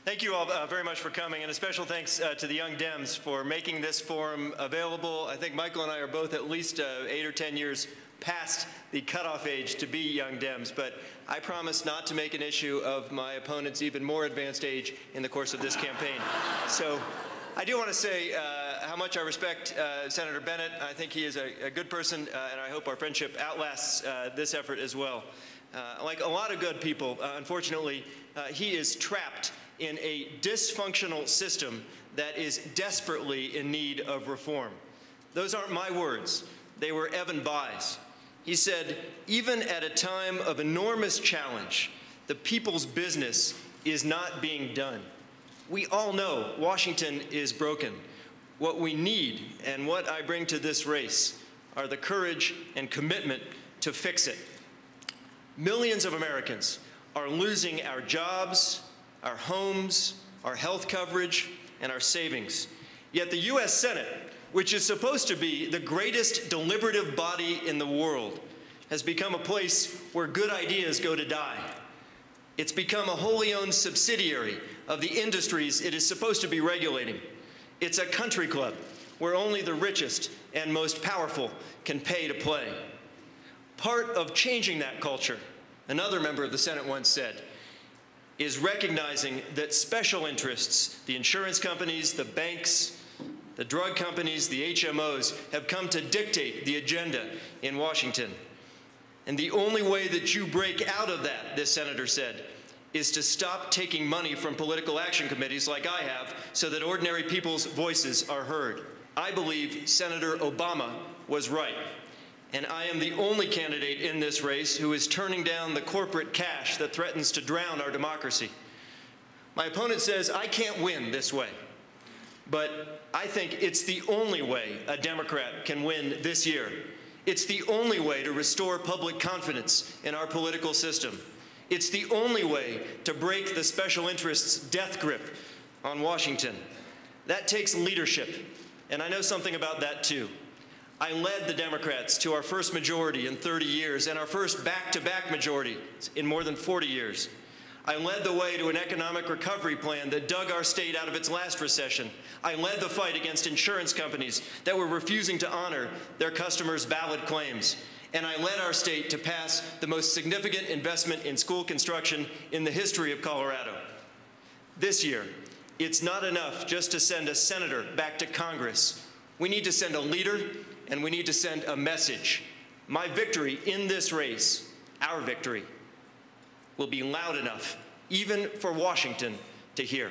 Thank you all very much for coming, and a special thanks to the Young Dems for making this forum available. I think Michael and I are both at least 8 or 10 years past the cutoff age to be Young Dems, but I promise not to make an issue of my opponent's even more advanced age in the course of this campaign. So I do want to say how much I respect Senator Bennet. I think he is a good person, and I hope our friendship outlasts this effort as well. Like a lot of good people, unfortunately, he is trapped in a dysfunctional system that is desperately in need of reform. Those aren't my words. They were Evan Bayh's. He said, even at a time of enormous challenge, the people's business is not being done. We all know Washington is broken. What we need, and what I bring to this race, are the courage and commitment to fix it. Millions of Americans are losing our jobs, our homes, our health coverage, and our savings. Yet the U.S. Senate, which is supposed to be the greatest deliberative body in the world, has become a place where good ideas go to die. It's become a wholly owned subsidiary of the industries it is supposed to be regulating. It's a country club where only the richest and most powerful can pay to play. Part of changing that culture, another member of the Senate once said, is recognizing that special interests, the insurance companies, the banks, the drug companies, the HMOs, have come to dictate the agenda in Washington. And the only way that you break out of that, this senator said, is to stop taking money from political action committees like I have so that ordinary people's voices are heard. I believe Senator Obama was right. And I am the only candidate in this race who is turning down the corporate cash that threatens to drown our democracy. My opponent says I can't win this way, but I think it's the only way a Democrat can win this year. It's the only way to restore public confidence in our political system. It's the only way to break the special interests' death grip on Washington. That takes leadership, and I know something about that too. I led the Democrats to our first majority in 30 years and our first back-to-back majority in more than 40 years. I led the way to an economic recovery plan that dug our state out of its last recession. I led the fight against insurance companies that were refusing to honor their customers' valid claims. And I led our state to pass the most significant investment in school construction in the history of Colorado. This year, it's not enough just to send a senator back to Congress. We need to send a leader, and we need to send a message. My victory in this race, our victory, will be loud enough, even for Washington to hear.